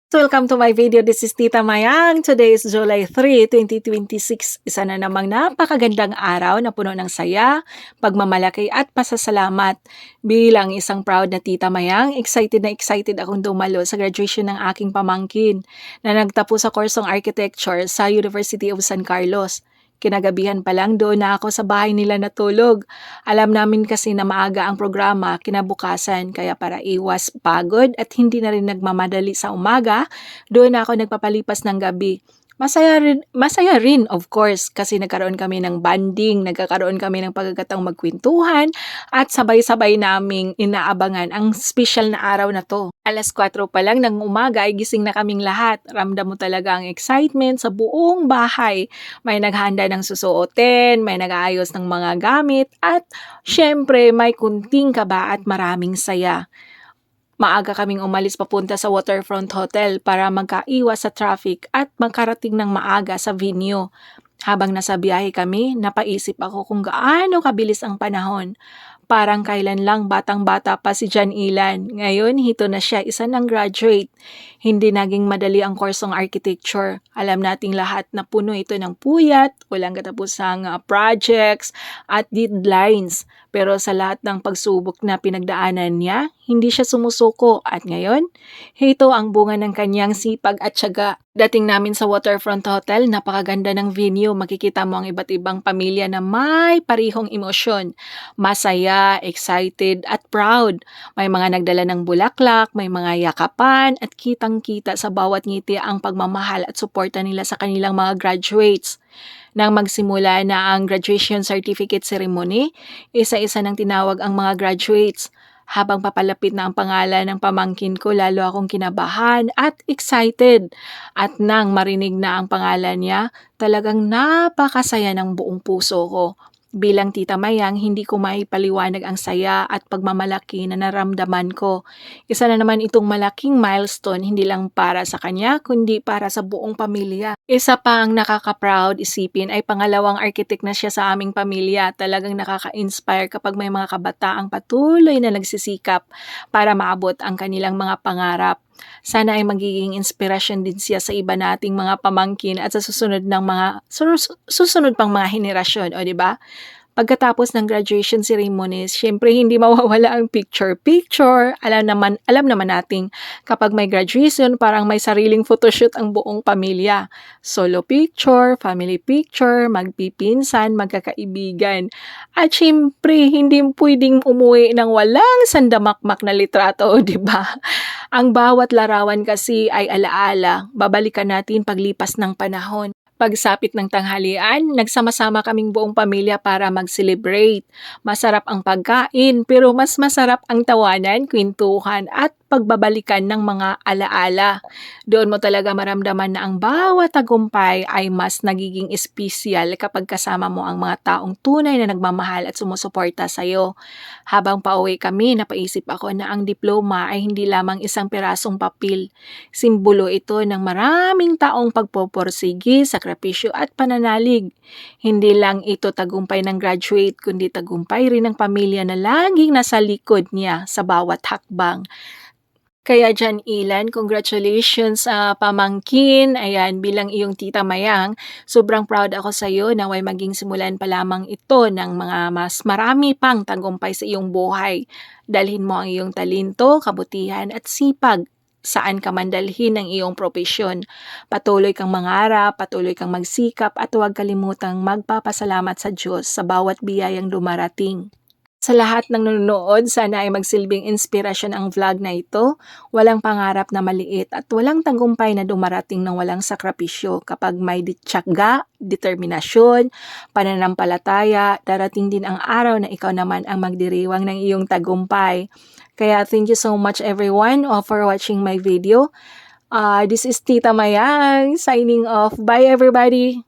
Welcome to my video. This is Tita Mayang. Today is July 3, 2026. Isa na namang napakagandang araw na puno ng saya, pagmamalaki at pasasalamat. Bilang isang proud na Tita Mayang, excited akong dumalo sa graduation ng aking pamangkin na nagtapos sa kursong architecture sa University of San Carlos. Kinagabihan pa lang doon na ako sa bahay nila natulog. Alam namin kasi na maaga ang programa kinabukasan kaya para iwas pagod at hindi na rin nagmamadali sa umaga, doon na ako nagpapalipas ng gabi. Masaya rin of course kasi nagkaroon kami ng bonding, nagkakaroon kami ng pagkakataong magkwentuhan at sabay-sabay naming inaabangan ang special na araw na to. Alas 4 pa lang ng umaga ay gising na kaming lahat. Ramdam mo talaga ang excitement sa buong bahay. May naghahanda ng susuotin, may nag-aayos ng mga gamit, at syempre may kunting kaba at maraming saya. Maaga kaming umalis papunta sa Waterfront Hotel para magkaiwas sa traffic at magkarating ng maaga sa venue. Habang nasa biyahe kami, napaisip ako kung gaano kabilis ang panahon. Parang kailan lang batang-bata pa si John Ilan. Ngayon, hito na siya, isa ng graduate. Hindi naging madali ang kursong architecture. Alam nating lahat na puno ito ng puyat, walang katapusang projects at deadlines. Pero sa lahat ng pagsubok na pinagdaanan niya, hindi siya sumusuko. At ngayon, hito ang bunga ng kanyang sipag at tiyaga. Dating namin sa Waterfront Hotel, napakaganda ng venue. Makikita mo ang iba't ibang pamilya na may parihong emosyon. Masaya, excited, at proud. May mga nagdala ng bulaklak, may mga yakapan, at kitang-kita sa bawat ngiti ang pagmamahal at suporta nila sa kanilang mga graduates. Nang magsimula na ang graduation certificate ceremony, isa-isa nang tinawag ang mga graduates. Habang papalapit na ang pangalan ng pamangkin ko, lalo akong kinabahan at excited. At nang marinig na ang pangalan niya, talagang napakasaya ng buong puso ko. Bilang Tita Mayang, hindi ko maipaliwanag ang saya at pagmamalaki na naramdaman ko. Isa na naman itong malaking milestone, hindi lang para sa kanya, kundi para sa buong pamilya. Isa pa ang nakaka-proud isipin ay pangalawang architect na siya sa aming pamilya. Talagang nakaka-inspire kapag may mga kabataang patuloy na nagsisikap para maabot ang kanilang mga pangarap. Sana ay magiging inspirasyon din siya sa iba nating mga pamangkin at sa susunod pang mga henerasyon, o di ba? Pagkatapos ng graduation ceremonies, syempre hindi mawawala ang picture-picture. Alam naman nating kapag may graduation, parang may sariling photoshoot ang buong pamilya. Solo picture, family picture, magpipinsan, magkakaibigan. At syempre, hindi pwedeng umuwi ng walang sandamakmak na litrato, di ba? Ang bawat larawan kasi ay alaala, babalikan natin paglipas ng panahon. Pagsapit ng tanghalian, nagsama-sama kaming buong pamilya para mag-celebrate. Masarap ang pagkain, pero mas masarap ang tawanan, kwentuhan at pagbabalikan ng mga alaala. Doon mo talaga maramdaman na ang bawat tagumpay ay mas nagiging espesyal kapag kasama mo ang mga taong tunay na nagmamahal at sumusuporta sa iyo. Habang pauwi kami, napaisip ako na ang diploma ay hindi lamang isang pirasong papel. Simbolo ito ng maraming taong pagpoporsigi, sakripisyo at pananalig. Hindi lang ito tagumpay ng graduate, kundi tagumpay rin ng pamilya na laging nasa likod niya sa bawat hakbang. Kaya John Ilan, congratulations sa pamangkin. Ayan, bilang iyong Tita Mayang, sobrang proud ako sa iyo na way maging simulan pa lamang ito ng mga mas marami pang tagumpay sa iyong buhay. Dalhin mo ang iyong talento, kabutihan at sipag saan ka man dalhin ang iyong propesyon. Patuloy kang mangarap, patuloy kang magsikap at huwag kalimutang magpapasalamat sa Diyos sa bawat biyayang dumarating. Sa lahat ng nanonood, sana ay magsilbing inspirasyon ang vlog na ito. Walang pangarap na maliit at walang tagumpay na dumarating ng walang sakripisyo. Kapag may tiyaga, determinasyon, pananampalataya, darating din ang araw na ikaw naman ang magdiriwang ng iyong tagumpay. Kaya thank you so much everyone for watching my video. This is Tita Mayang signing off. Bye everybody!